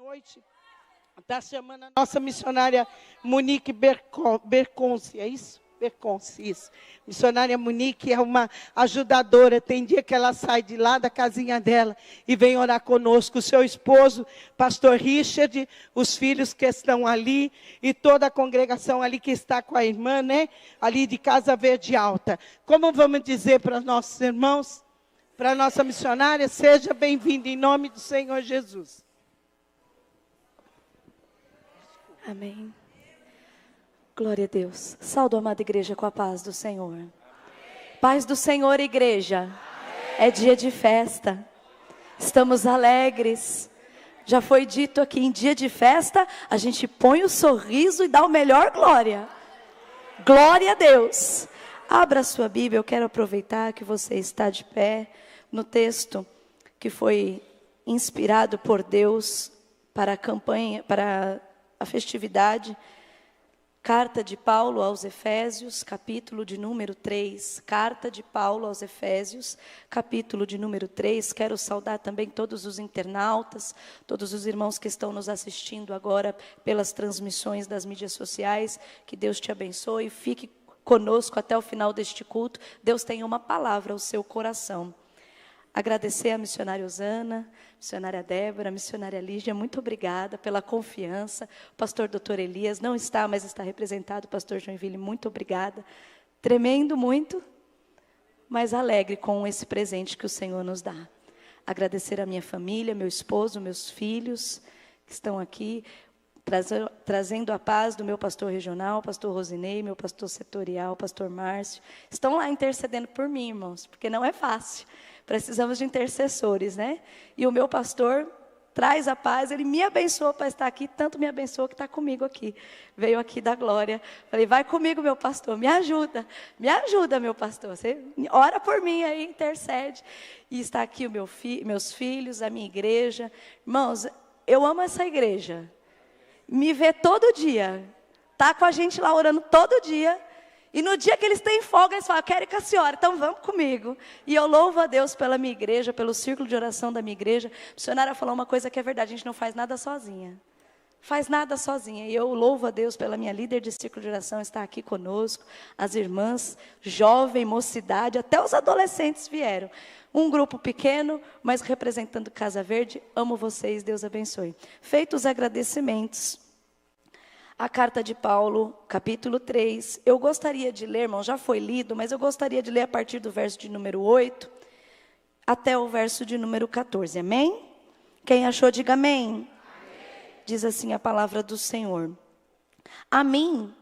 Noite está chamando a nossa missionária Monique Berconci, é isso? Berconci, isso. Missionária Monique é uma ajudadora. Tem dia que ela sai de lá da casinha dela e vem orar conosco. O seu esposo, pastor Richard, os filhos que estão ali e toda a congregação ali que está com a irmã, né? Ali de Casa Verde Alta. Como vamos dizer para os nossos irmãos, para a nossa missionária, seja bem-vinda em nome do Senhor Jesus. Amém. Glória a Deus. Saúdo a amada igreja com a paz do Senhor. Amém. Paz do Senhor, igreja. Amém. É dia de festa. Estamos alegres. Já foi dito aqui, em dia de festa, a gente põe o sorriso e dá o melhor glória. Glória a Deus. Abra a sua Bíblia, eu quero aproveitar que você está de pé no texto que foi inspirado por Deus para a campanha, para a festividade. Carta de Paulo aos Efésios, capítulo de número 3. Carta de Paulo aos Efésios, capítulo de número 3. Quero saudar também todos os internautas, todos os irmãos que estão nos assistindo agora pelas transmissões das mídias sociais. Que Deus te abençoe. Fique conosco até o final deste culto. Deus tem uma palavra ao seu coração. Agradecer a missionária Osana, missionária Débora, missionária Lígia, muito obrigada pela confiança. O pastor Dr. Elias não está, mas está representado, o pastor Joinville, muito obrigada. Tremendo muito, mas alegre com esse presente que o Senhor nos dá. Agradecer a minha família, meu esposo, meus filhos que estão aqui, trazendo a paz do meu pastor regional, pastor Rosinei, meu pastor setorial, pastor Márcio. Estão lá intercedendo por mim, irmãos, porque não é fácil. Precisamos de intercessores, né? E o meu pastor traz a paz, ele me abençoou para estar aqui, tanto me abençoou que está comigo aqui. Veio aqui da glória. Falei, vai comigo, meu pastor, me ajuda, meu pastor. Você ora por mim aí, intercede. E está aqui meus filhos, a minha igreja. Irmãos, eu amo essa igreja. Me vê todo dia. Está com a gente lá orando todo dia. E no dia que eles têm folga, eles falam, eu quero ir com a senhora, então vamos comigo. E eu louvo a Deus pela minha igreja, pelo círculo de oração da minha igreja. A missionária falou uma coisa que é verdade, a gente não faz nada sozinha. Faz nada sozinha. E eu louvo a Deus pela minha líder de círculo de oração, estar aqui conosco. As irmãs, jovem, mocidade, até os adolescentes vieram. Um grupo pequeno, mas representando Casa Verde. Amo vocês, Deus abençoe. Feitos os agradecimentos. A carta de Paulo, capítulo 3, eu gostaria de ler, irmão, já foi lido, mas eu gostaria de ler a partir do verso de número 8, até o verso de número 14, amém? Quem achou, diga amém. Diz assim a palavra do Senhor. A mim,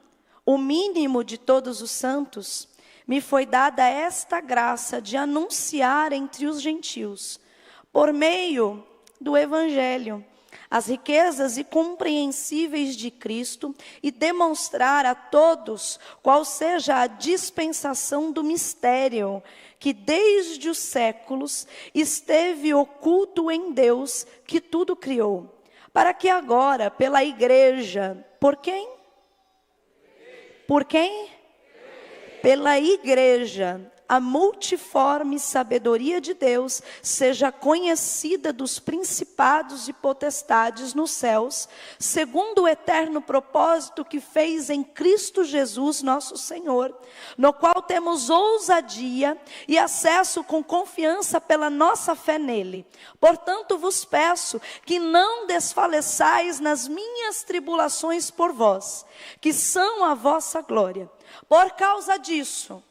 o mínimo de todos os santos, me foi dada esta graça de anunciar entre os gentios, por meio do Evangelho, as riquezas incompreensíveis de Cristo e demonstrar a todos qual seja a dispensação do mistério que desde os séculos esteve oculto em Deus que tudo criou, para que agora pela igreja, por quem? Por quem? Pela igreja, a multiforme sabedoria de Deus seja conhecida dos principados e potestades nos céus, segundo o eterno propósito que fez em Cristo Jesus, nosso Senhor, no qual temos ousadia e acesso com confiança pela nossa fé nele. Portanto, vos peço que não desfaleçais nas minhas tribulações por vós, que são a vossa glória. Por causa disso,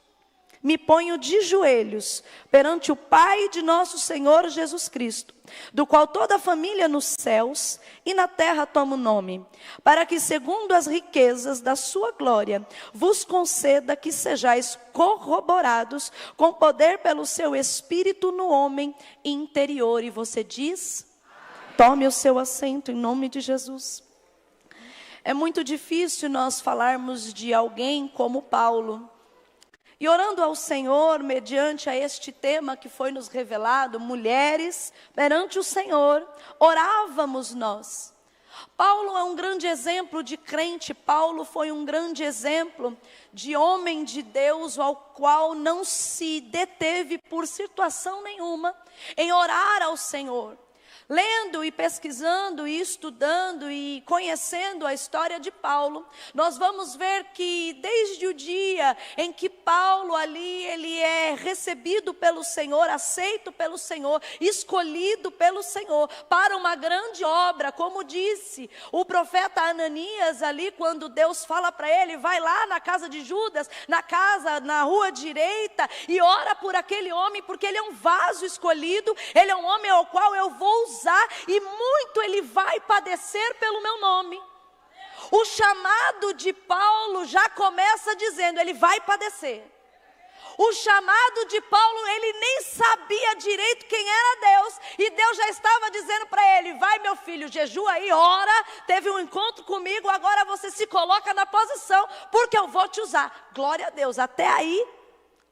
me ponho de joelhos perante o Pai de nosso Senhor Jesus Cristo, do qual toda a família nos céus e na terra toma o nome, para que segundo as riquezas da sua glória, vos conceda que sejais corroborados com poder pelo seu Espírito no homem interior. E você diz, tome o seu assento em nome de Jesus. É muito difícil nós falarmos de alguém como Paulo. E orando ao Senhor, mediante a este tema que foi nos revelado, mulheres perante o Senhor, orávamos nós. Paulo é um grande exemplo de crente, Paulo foi um grande exemplo de homem de Deus, ao qual não se deteve por situação nenhuma em orar ao Senhor. Lendo e pesquisando e estudando e conhecendo a história de Paulo, nós vamos ver que desde o dia em que Paulo ali, ele é recebido pelo Senhor, aceito pelo Senhor, escolhido pelo Senhor para uma grande obra, como disse o profeta Ananias ali, quando Deus fala para ele, vai lá na casa de Judas, na rua direita, e ora por aquele homem, porque ele é um vaso escolhido, ele é um homem ao qual eu vou usar, e muito ele vai padecer pelo meu nome. O chamado de Paulo já começa dizendo, ele vai padecer. O chamado de Paulo, ele nem sabia direito quem era Deus, e Deus já estava dizendo para ele, vai meu filho, jejua aí, ora, teve um encontro comigo, agora você se coloca na posição, porque eu vou te usar. Glória a Deus, até aí,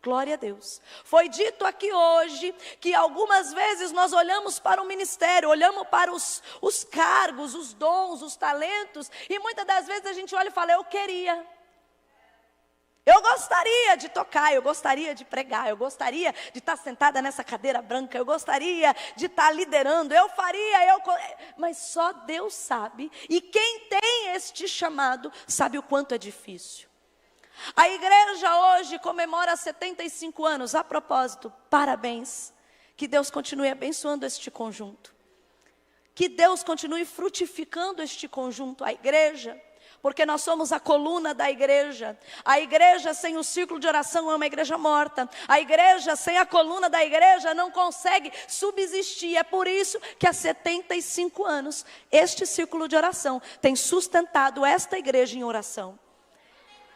glória a Deus. Foi dito aqui hoje que algumas vezes nós olhamos para o ministério, olhamos para os cargos, os dons, os talentos, e muitas das vezes a gente olha e fala, eu gostaria de tocar, eu gostaria de pregar, eu gostaria de estar sentada nessa cadeira branca, eu gostaria de estar liderando, eu faria, mas só Deus sabe, e quem tem este chamado sabe o quanto é difícil. A igreja hoje comemora 75 anos. A propósito, parabéns. Que Deus continue abençoando este conjunto. Que Deus continue frutificando este conjunto, a igreja. Porque nós somos a coluna da igreja. A igreja sem o círculo de oração é uma igreja morta. A igreja sem a coluna da igreja não consegue subsistir. É por isso que há 75 anos este círculo de oração tem sustentado esta igreja em oração.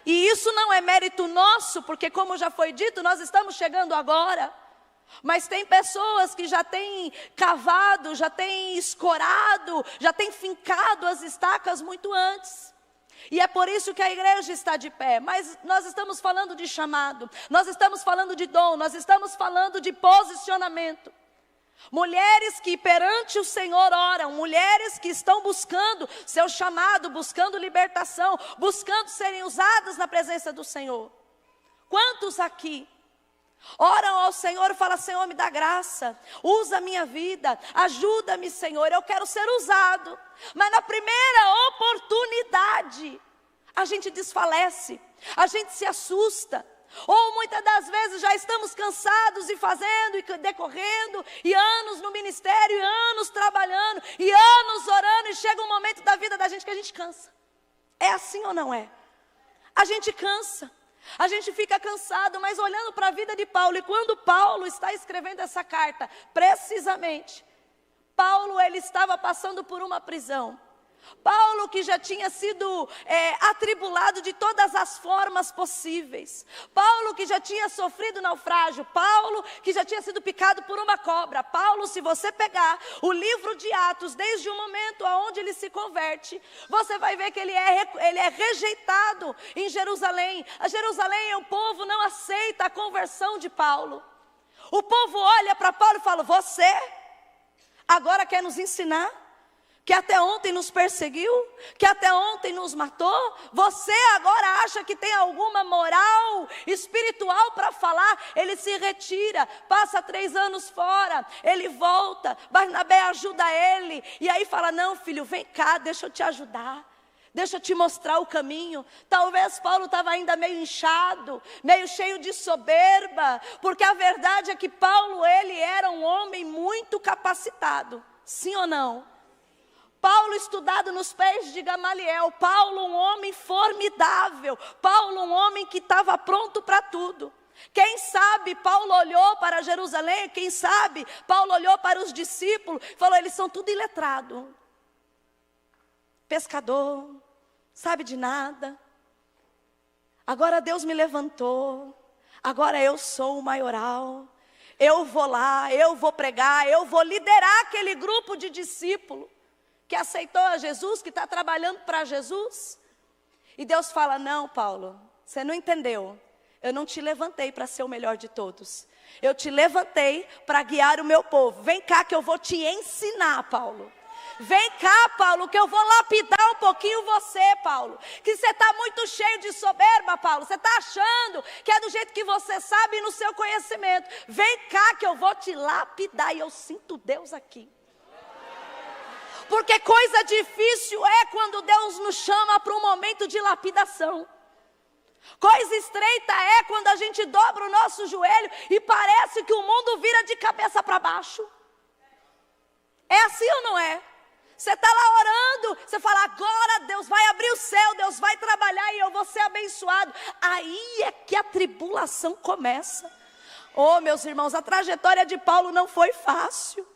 E isso não é mérito nosso, porque como já foi dito, nós estamos chegando agora. Mas tem pessoas que já têm cavado, já têm escorado, já têm fincado as estacas muito antes. E é por isso que a igreja está de pé. Mas nós estamos falando de chamado, nós estamos falando de dom, nós estamos falando de posicionamento. Mulheres que perante o Senhor oram, mulheres que estão buscando seu chamado, buscando libertação, buscando serem usadas na presença do Senhor. Quantos aqui oram ao Senhor e falam, Senhor, me dá graça, usa a minha vida, ajuda-me, Senhor, eu quero ser usado. Mas na primeira oportunidade, a gente desfalece, a gente se assusta. Ou muitas das vezes já estamos cansados e fazendo e decorrendo, e anos no ministério, e anos trabalhando, e anos orando, e chega um momento da vida da gente que a gente cansa. É assim ou não é? A gente cansa, a gente fica cansado, mas olhando para a vida de Paulo, e quando Paulo está escrevendo essa carta, precisamente, Paulo ele estava passando por uma prisão. Paulo que já tinha sido atribulado de todas as formas possíveis. Paulo que já tinha sofrido naufrágio. Paulo que já tinha sido picado por uma cobra. Paulo, se você pegar o livro de Atos, desde o momento aonde ele se converte, você vai ver que ele é rejeitado em Jerusalém. A Jerusalém, o povo não aceita a conversão de Paulo. O povo olha para Paulo e fala, você agora quer nos ensinar? Que até ontem nos perseguiu, que até ontem nos matou, você agora acha que tem alguma moral espiritual para falar? Ele se retira, passa 3 anos fora, ele volta, Barnabé ajuda ele, e aí fala, não filho, vem cá, deixa eu te ajudar, deixa eu te mostrar o caminho. Talvez Paulo estava ainda meio inchado, meio cheio de soberba, porque a verdade é que Paulo, ele era um homem muito capacitado, sim ou não? Paulo estudado nos pés de Gamaliel, Paulo um homem formidável, Paulo um homem que estava pronto para tudo. Quem sabe Paulo olhou para Jerusalém, quem sabe Paulo olhou para os discípulos e falou, eles são tudo iletrados, pescador, sabe de nada. Agora Deus me levantou, agora eu sou o maioral, eu vou lá, eu vou pregar, eu vou liderar aquele grupo de discípulos que aceitou a Jesus, que está trabalhando para Jesus. E Deus fala, não Paulo, você não entendeu, eu não te levantei para ser o melhor de todos, eu te levantei para guiar o meu povo. Vem cá que eu vou te ensinar, Paulo. Vem cá, Paulo, que eu vou lapidar um pouquinho você, Paulo. Que você está muito cheio de soberba, Paulo. Você está achando que é do jeito que você sabe no seu conhecimento. Vem cá que eu vou te lapidar. E eu sinto Deus aqui. Porque coisa difícil é quando Deus nos chama para um momento de lapidação. Coisa estreita é quando a gente dobra o nosso joelho e parece que o mundo vira de cabeça para baixo. É assim ou não é? Você está lá orando, você fala, agora Deus vai abrir o céu, Deus vai trabalhar e eu vou ser abençoado. Aí é que a tribulação começa. Oh, meus irmãos, a trajetória de Paulo não foi fácil.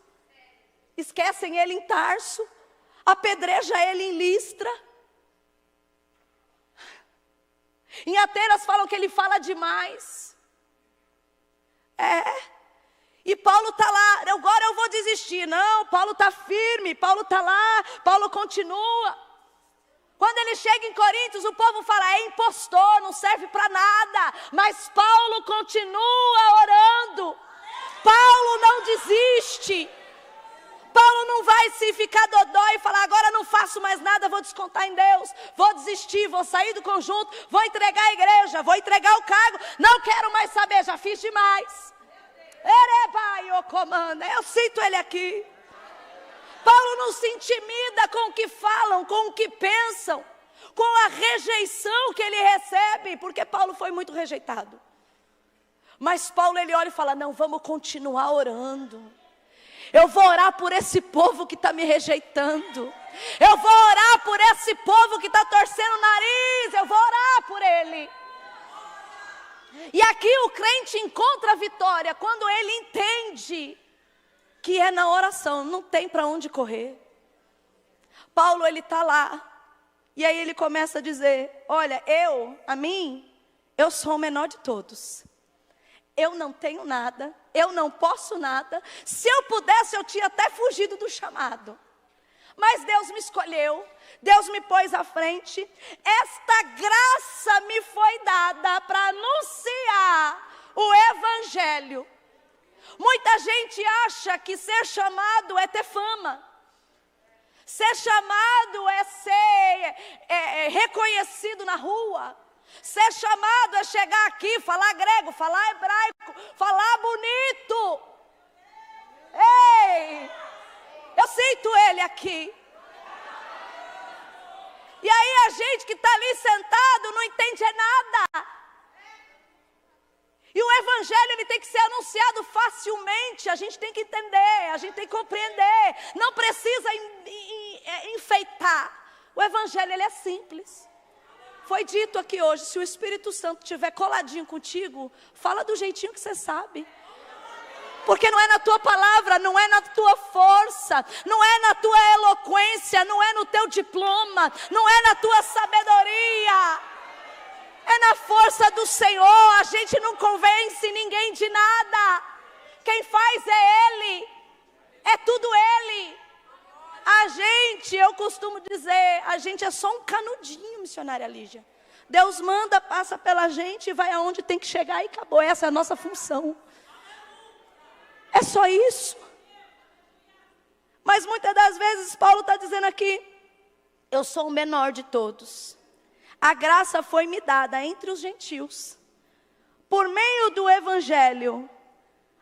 Esquecem ele em Tarso, apedreja ele em Listra. Em Atenas falam que ele fala demais. E Paulo está lá, agora eu vou desistir. Não, Paulo está firme, Paulo está lá, Paulo continua. Quando ele chega em Coríntios, o povo fala, é impostor, não serve para nada. Mas Paulo continua orando. Paulo não desiste. Paulo não vai se ficar dodói e falar, agora não faço mais nada, vou descontar em Deus. Vou desistir, vou sair do conjunto, vou entregar a igreja, vou entregar o cargo. Não quero mais saber, já fiz demais. Eu sinto ele aqui. Paulo não se intimida com o que falam, com o que pensam, com a rejeição que ele recebe, porque Paulo foi muito rejeitado. Mas Paulo, ele olha e fala, não, vamos continuar orando. Eu vou orar por esse povo que está me rejeitando. Eu vou orar por esse povo que está torcendo o nariz. Eu vou orar por ele. E aqui o crente encontra a vitória quando ele entende que é na oração, não tem para onde correr. Paulo, ele está lá, e aí ele começa a dizer, olha, eu sou o menor de todos. Eu não tenho nada, eu não posso nada. Se eu pudesse, eu tinha até fugido do chamado. Mas Deus me escolheu, Deus me pôs à frente. Esta graça me foi dada para anunciar o evangelho. Muita gente acha que ser chamado é ter fama. Ser chamado é ser reconhecido na rua. Ser chamado é chegar aqui, falar grego, falar hebraico, falar bonito. Ei! Eu sinto ele aqui. E aí a gente que está ali sentado não entende nada. E o evangelho, ele tem que ser anunciado facilmente. A gente tem que entender, a gente tem que compreender. Não precisa enfeitar. O evangelho, ele é simples. Foi dito aqui hoje, se o Espírito Santo estiver coladinho contigo, fala do jeitinho que você sabe. Porque não é na tua palavra, não é na tua força, não é na tua eloquência, não é no teu diploma, não é na tua sabedoria. É na força do Senhor. A gente não convence ninguém de nada. Quem faz é Ele. É tudo Ele. A gente, eu costumo dizer, a gente é só um canudinho, missionária Lígia. Deus manda, passa pela gente e vai aonde tem que chegar e acabou. Essa é a nossa função. É só isso. Mas muitas das vezes Paulo está dizendo aqui, eu sou o menor de todos. A graça foi me dada entre os gentios, por meio do evangelho,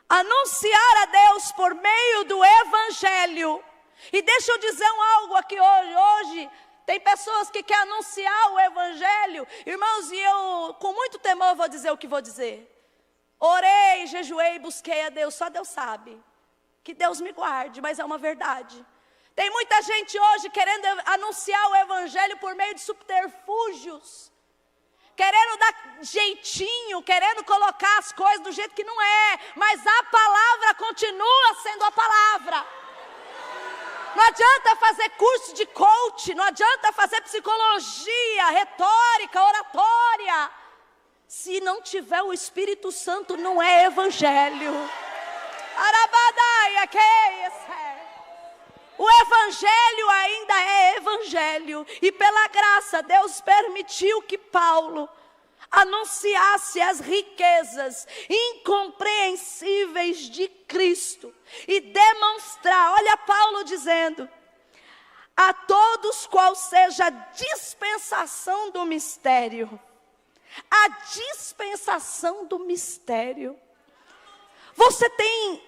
anunciar a Deus por meio do evangelho. E deixa eu dizer algo aqui hoje tem pessoas que querem anunciar o evangelho, irmãos, e eu com muito temor vou dizer o que vou dizer. Orei, jejuei, busquei a Deus, só Deus sabe. Que Deus me guarde, mas é uma verdade. Tem muita gente hoje querendo anunciar o evangelho por meio de subterfúgios. Querendo dar jeitinho, querendo colocar as coisas do jeito que não é. Mas a palavra continua sendo a palavra. Não adianta fazer curso de coach, não adianta fazer psicologia, retórica, oratória. Se não tiver o Espírito Santo, não é evangelho. Arabadaia, que é isso? O evangelho ainda é evangelho. E pela graça, Deus permitiu que Paulo anunciasse as riquezas incompreensíveis de Cristo. E demonstrar, olha Paulo dizendo, a todos qual seja a dispensação do mistério. A dispensação do mistério. Você tem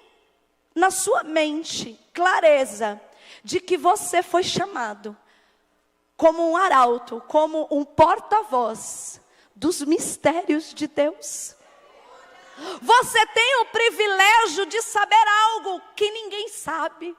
na sua mente clareza de que você foi chamado como um arauto, como um porta-voz dos mistérios de Deus. Você tem o privilégio de saber algo que ninguém sabe.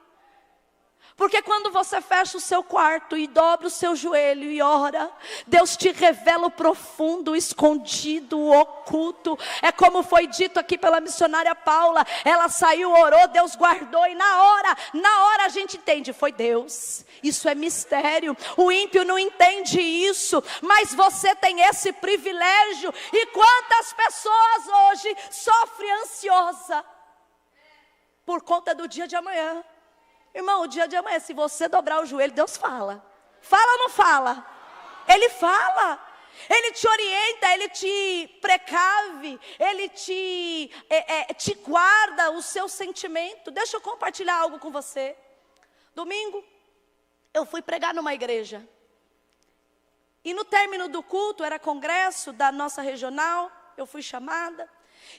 Porque quando você fecha o seu quarto e dobra o seu joelho e ora, Deus te revela o profundo, o escondido, o oculto. É como foi dito aqui pela missionária Paula. Ela saiu, orou, Deus guardou e na hora a gente entende, foi Deus. Isso é mistério. O ímpio não entende isso, mas você tem esse privilégio. E quantas pessoas hoje sofrem ansiosa por conta do dia de amanhã? Irmão, o dia de amanhã, se você dobrar o joelho, Deus fala. Fala ou não fala? Ele fala. Ele te orienta, Ele te precave, Ele te guarda o seu sentimento. Deixa eu compartilhar algo com você. Domingo, eu fui pregar numa igreja. E no término do culto, era congresso da nossa regional, eu fui chamada.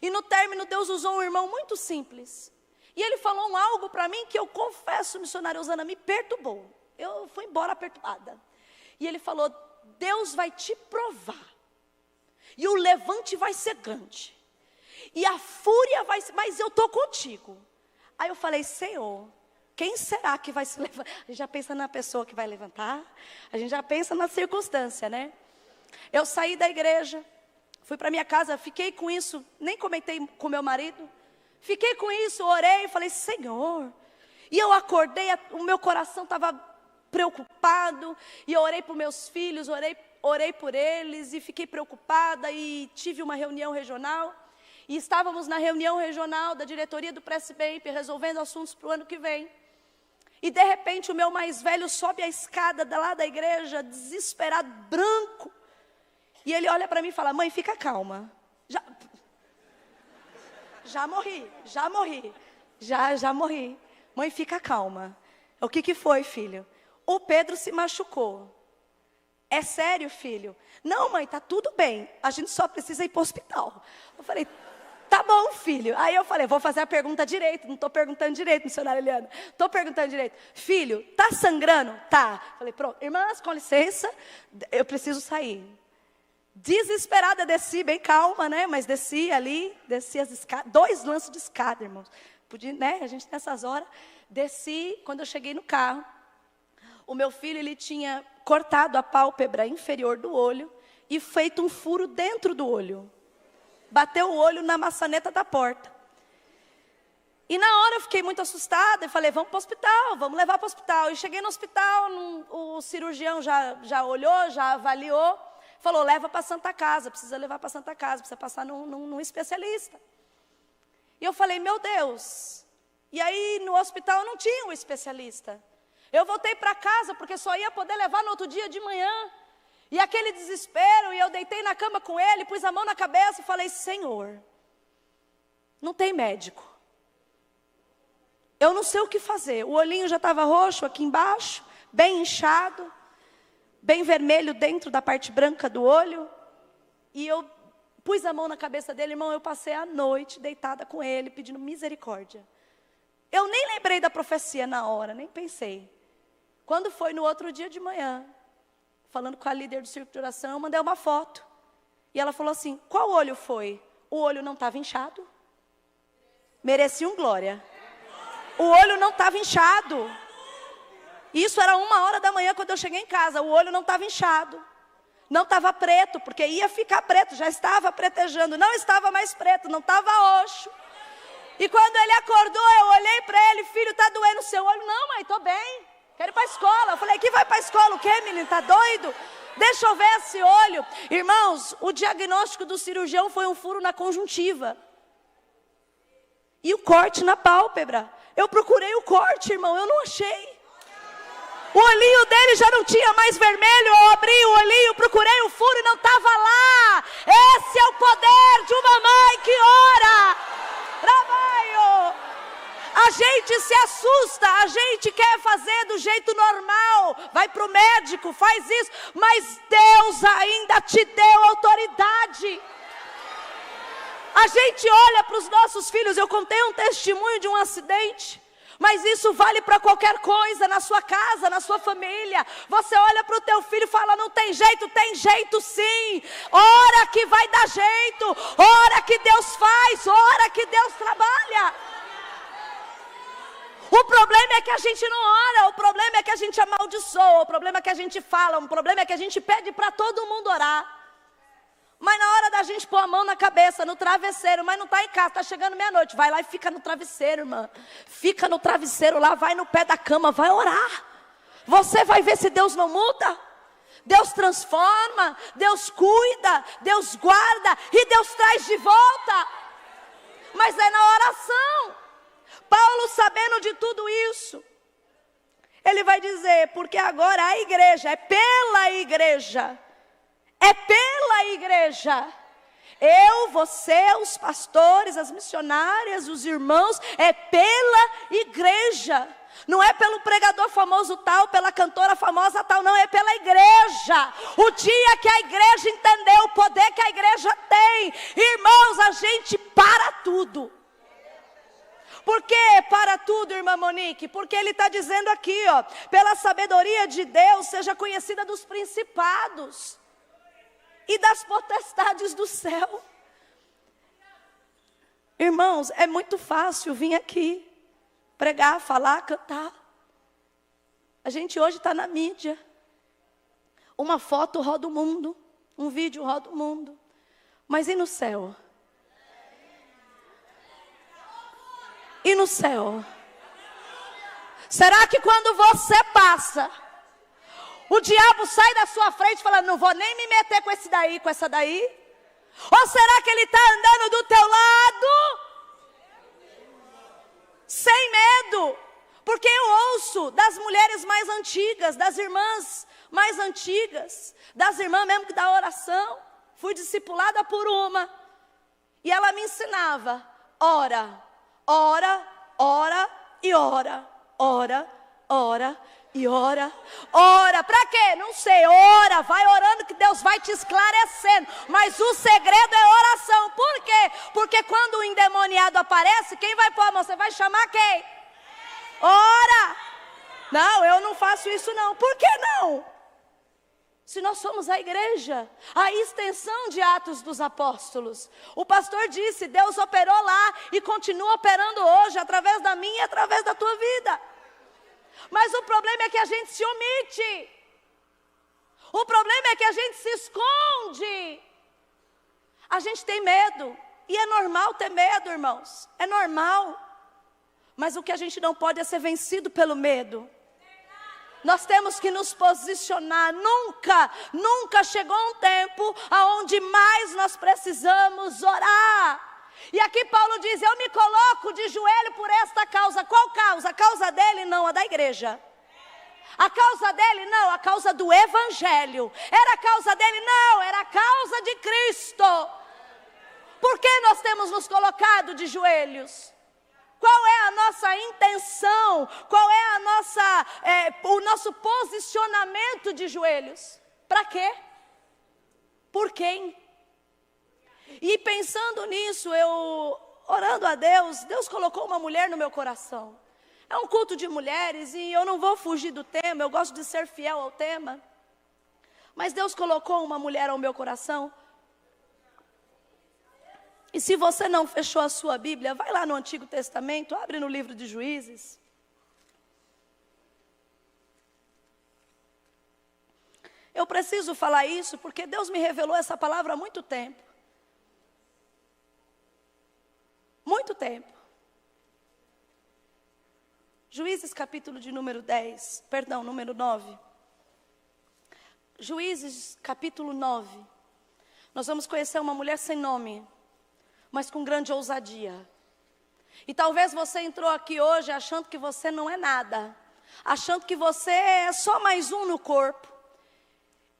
E no término, Deus usou um irmão muito simples. E ele falou algo para mim que eu confesso, missionária Osana, me perturbou. Eu fui embora perturbada. E ele falou, Deus vai te provar. E o levante vai ser grande. E a fúria vai ser, mas eu estou contigo. Aí eu falei, Senhor, quem será que vai se levantar? A gente já pensa na pessoa que vai levantar. A gente já pensa na circunstância, né? Eu saí da igreja, fui para minha casa, fiquei com isso, nem comentei com meu marido. Fiquei com isso, orei, falei, Senhor. E eu acordei, o meu coração estava preocupado. E eu orei por meus filhos, orei por eles. E fiquei preocupada e tive uma reunião regional. E estávamos na reunião regional da diretoria do Presbamp, resolvendo assuntos para o ano que vem. E de repente o meu mais velho sobe a escada lá da igreja, desesperado, branco. E ele olha para mim e fala, mãe, fica calma. Já morri. Mãe, fica calma. O que foi, filho? O Pedro se machucou. É sério, filho? Não, mãe, tá tudo bem. A gente só precisa ir para o hospital. Eu falei, tá bom, filho. Aí eu falei, vou fazer a pergunta direito. Não estou perguntando direito, missionária Eliana. Estou perguntando direito. Filho, tá sangrando? Tá. Falei, pronto. Irmãs, com licença, eu preciso sair. Desesperada, desci, bem calma, né? Mas desci as escadas, 2 lances de escada, irmãos. Podia, né? A gente nessas horas, desci, quando eu cheguei no carro, o meu filho, ele tinha cortado a pálpebra inferior do olho e feito um furo dentro do olho. Bateu o olho na maçaneta da porta. E na hora eu fiquei muito assustada e falei, vamos para o hospital, vamos levar para o hospital. E cheguei no hospital, o cirurgião já olhou, já avaliou. Falou, leva para a Santa Casa, precisa levar para a Santa Casa, precisa passar num especialista. E eu falei, meu Deus. E aí no hospital não tinha um especialista. Eu voltei para casa porque só ia poder levar no outro dia de manhã. E aquele desespero, e eu deitei na cama com ele, pus a mão na cabeça e falei, Senhor, não tem médico. Eu não sei o que fazer. O olhinho já estava roxo aqui embaixo, bem inchado. Bem vermelho dentro da parte branca do olho. E eu pus a mão na cabeça dele, irmão, eu passei a noite deitada com ele, pedindo misericórdia. Eu nem lembrei da profecia na hora, nem pensei. Quando foi no outro dia de manhã, falando com a líder do círculo de oração, eu mandei uma foto. E ela falou assim, qual olho foi? O olho não estava inchado. Merecia um glória. O olho não estava inchado. Isso era 1h da manhã quando eu cheguei em casa. O olho não estava inchado. Não estava preto, porque ia ficar preto. Já estava pretejando. Não estava mais preto, não estava roxo. E quando ele acordou, eu olhei para ele. Filho, está doendo o seu olho? Não, mãe, estou bem. Quero ir para a escola. Eu falei, que vai para a escola o quê, menino? Está doido? Deixa eu ver esse olho. Irmãos, o diagnóstico do cirurgião foi um furo na conjuntiva. E o corte na pálpebra. Eu procurei o corte, irmão, eu não achei. O olhinho dele já não tinha mais vermelho. Eu abri o olhinho, procurei o furo e não estava lá. Esse é o poder de uma mãe que ora. Trabalho. A gente se assusta, a gente quer fazer do jeito normal. Vai para o médico, faz isso. Mas Deus ainda te deu autoridade. A gente olha para os nossos filhos. Eu contei um testemunho de um acidente. Mas isso vale para qualquer coisa, na sua casa, na sua família. Você olha para o teu filho e fala, não tem jeito sim. Ora que vai dar jeito, ora que Deus faz, ora que Deus trabalha. O problema é que a gente não ora, o problema é que a gente amaldiçoa, o problema é que a gente fala, o problema é que a gente pede para todo mundo orar. Mas na hora da gente pôr a mão na cabeça, no travesseiro, mas não está em casa, está chegando meia-noite, vai lá e fica no travesseiro, irmã. Fica no travesseiro lá, vai no pé da cama, vai orar. Você vai ver se Deus não muda. Deus transforma, Deus cuida, Deus guarda e Deus traz de volta. Mas é na oração. Paulo, sabendo de tudo isso, ele vai dizer, porque agora a igreja, é pela igreja. É pela igreja. Eu, você, os pastores, as missionárias, os irmãos, é pela igreja. Não é pelo pregador famoso tal, pela cantora famosa tal, não, é pela igreja. O dia que a igreja entendeu o poder que a igreja tem, irmãos, a gente para tudo. Por que para tudo, irmã Monique? Porque ele está dizendo aqui, ó, pela sabedoria de Deus, seja conhecida dos principados e das potestades do céu. Irmãos, é muito fácil vir aqui, pregar, falar, cantar. A gente hoje está na mídia. Uma foto roda o mundo, um vídeo roda o mundo. Mas e no céu? E no céu? Será que quando você passa, o diabo sai da sua frente falando, não vou nem me meter com esse daí, com essa daí? Ou será que ele está andando do teu lado? Sem medo. Porque eu ouço das mulheres mais antigas, das irmãs mais antigas, das irmãs mesmo que da oração. Fui discipulada por uma. E ela me ensinava, ora, ora, ora e ora. Ora, ora e ora. Ora, para quê? Não sei, ora, vai orando que Deus vai te esclarecendo. Mas o segredo é oração. Por quê? Porque quando o endemoniado aparece, quem vai pôr a mão? Você vai chamar quem? Ora. Não, eu não faço isso não. Por que não? Se nós somos a igreja, a extensão de Atos dos Apóstolos. O pastor disse, Deus operou lá e continua operando hoje, através da minha e através da tua vida. Mas o problema é que a gente se omite. O problema é que a gente se esconde. A gente tem medo. E é normal ter medo, irmãos. É normal. Mas o que a gente não pode é ser vencido pelo medo. Nós temos que nos posicionar. Nunca chegou um tempo onde mais nós precisamos orar. E aqui Paulo diz, eu me coloco de joelho por esta causa. Qual causa? A causa dele? Não, a da igreja. A causa dele? Não, a causa do evangelho. Era a causa dele? Não, era a causa de Cristo. Por que nós temos nos colocado de joelhos? Qual é a nossa intenção? Qual é o nosso posicionamento de joelhos? Para quê? Por quem? E pensando nisso, eu orando a Deus, Deus colocou uma mulher no meu coração. É um culto de mulheres e eu não vou fugir do tema, eu gosto de ser fiel ao tema. Mas Deus colocou uma mulher ao meu coração. E se você não fechou a sua Bíblia, vai lá no Antigo Testamento, abre no livro de Juízes. Eu preciso falar isso porque Deus me revelou essa palavra há muito tempo. Muito tempo. Juízes capítulo de número 9. Juízes capítulo 9. Nós vamos conhecer uma mulher sem nome, mas com grande ousadia. E talvez você entrou aqui hoje achando que você não é nada, achando que você é só mais um no corpo.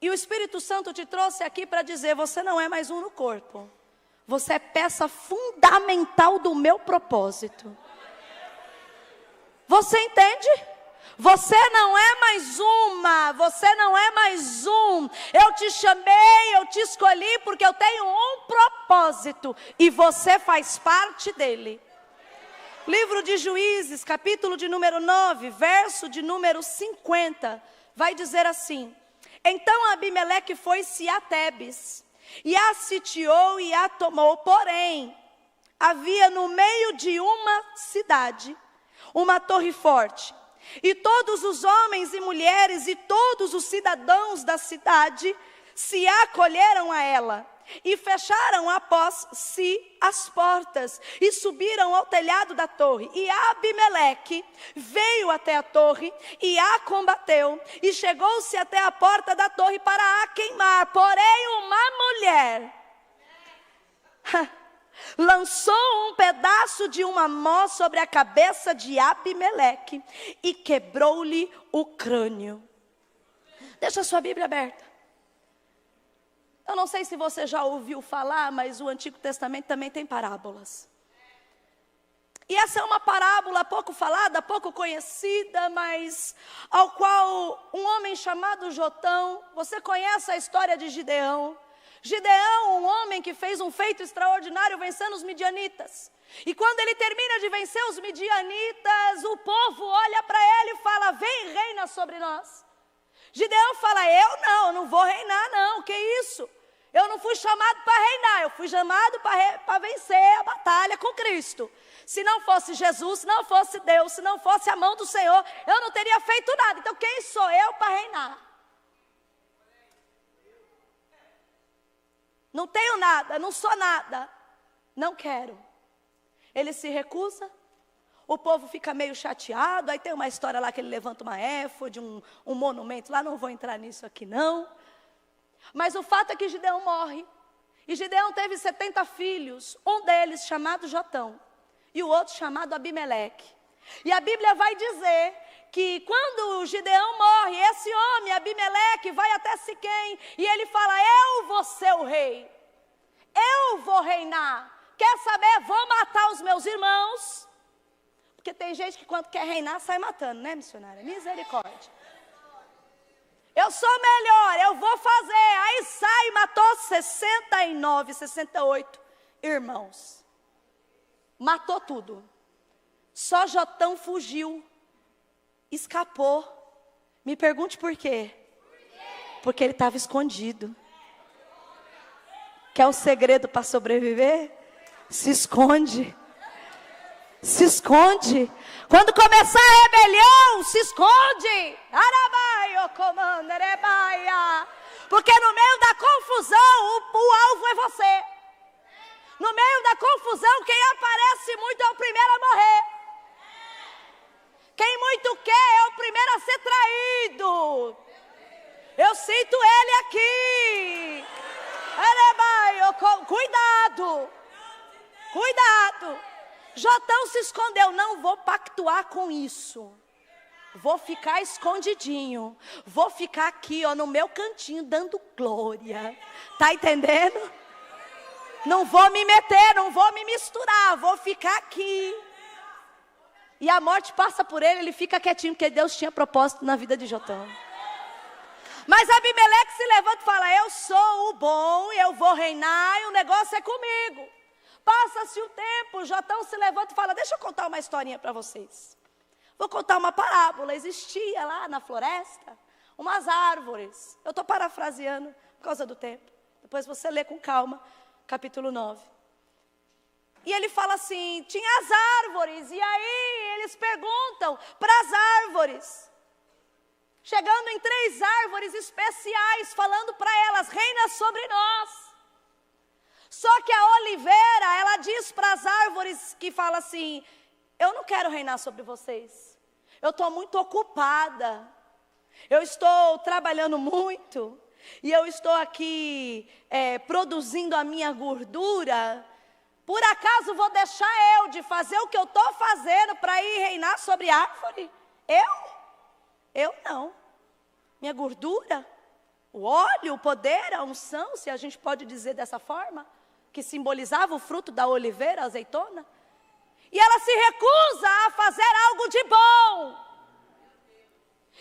E o Espírito Santo te trouxe aqui para dizer, você não é mais um no corpo. Você é peça fundamental do meu propósito. Você entende? Você não é mais uma, você não é mais um. Eu te chamei, eu te escolhi porque eu tenho um propósito e você faz parte dele. Livro de Juízes, capítulo de número 9, verso de número 50, vai dizer assim: então Abimeleque foi-se a Tebes, e a sitiou e a tomou, porém, havia no meio de uma cidade, uma torre forte, e todos os homens e mulheres e todos os cidadãos da cidade se acolheram a ela, e fecharam após si as portas, e subiram ao telhado da torre. E Abimeleque veio até a torre, e a combateu, e chegou-se até a porta da torre para a queimar. Porém uma mulher lançou um pedaço de uma mó sobre a cabeça de Abimeleque, e quebrou-lhe o crânio. Deixa a sua Bíblia aberta. Eu não sei se você já ouviu falar, mas o Antigo Testamento também tem parábolas. E essa é uma parábola pouco falada, pouco conhecida, mas ao qual um homem chamado Jotão, você conhece a história de Gideão. Gideão, um homem que fez um feito extraordinário vencendo os midianitas. E quando ele termina de vencer os midianitas, o povo olha para ele e fala: vem, reina sobre nós. Gideão fala: eu não vou reinar não, que isso? Eu não fui chamado para reinar, eu fui chamado para vencer a batalha com Cristo. Se não fosse Jesus, se não fosse Deus, se não fosse a mão do Senhor, eu não teria feito nada. Então quem sou eu para reinar? Não tenho nada, não sou nada, não quero. Ele se recusa, o povo fica meio chateado, aí tem uma história lá que ele levanta uma éfode, um monumento lá, não vou entrar nisso aqui não. Mas o fato é que Gideão morre, e Gideão teve 70 filhos, um deles chamado Jotão, e o outro chamado Abimeleque. E a Bíblia vai dizer que quando Gideão morre, esse homem, Abimeleque, vai até Siquém, e ele fala: eu vou ser o rei, eu vou reinar, quer saber, vou matar os meus irmãos, porque tem gente que quando quer reinar sai matando, né, missionária? Misericórdia. Eu sou melhor, eu vou fazer. Aí sai e matou 69, 68 irmãos. Matou tudo. Só Jotão fugiu, escapou. Me pergunte por quê? Porque ele estava escondido. Quer o segredo para sobreviver? Se esconde. Se esconde. Quando começar a rebelião, se esconde. Porque no meio da confusão, o alvo é você. No meio da confusão, quem aparece muito é o primeiro a morrer. Quem muito quer é o primeiro a ser traído. Eu sinto ele aqui. Cuidado. Cuidado. Jotão se escondeu. Não vou pactuar com isso. Vou ficar escondidinho. Vou ficar aqui, ó, no meu cantinho, dando glória. Tá entendendo? Não vou me meter, não vou me misturar. Vou ficar aqui. E a morte passa por ele, ele fica quietinho, porque Deus tinha propósito na vida de Jotão. Mas Abimeleque se levanta e fala: eu sou o bom, eu vou reinar e o negócio é comigo. Passa-se o tempo, Jotão se levanta e fala: deixa eu contar uma historinha para vocês. Vou contar uma parábola. Existia lá na floresta umas árvores. Eu estou parafraseando por causa do tempo. Depois você lê com calma, capítulo 9. E ele fala assim: tinha as árvores, e aí eles perguntam para as árvores, chegando em 3 árvores especiais, falando para elas: reina sobre nós. Só que a oliveira, ela diz para as árvores que fala assim: eu não quero reinar sobre vocês, eu estou muito ocupada, eu estou trabalhando muito, e eu estou aqui produzindo a minha gordura. Por acaso vou deixar eu de fazer o que eu estou fazendo para ir reinar sobre a árvore? Eu não. Minha gordura, o óleo, o poder, a unção, se a gente pode dizer dessa forma, que simbolizava o fruto da oliveira, a azeitona. E ela se recusa a fazer algo de bom.